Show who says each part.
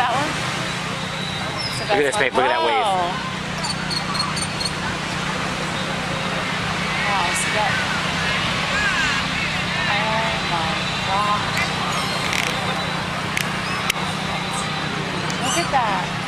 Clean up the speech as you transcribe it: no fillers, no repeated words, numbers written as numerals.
Speaker 1: that one? So
Speaker 2: Look at this, babe. Look at that wave.
Speaker 1: Wow, see that? Oh my God. Look at that.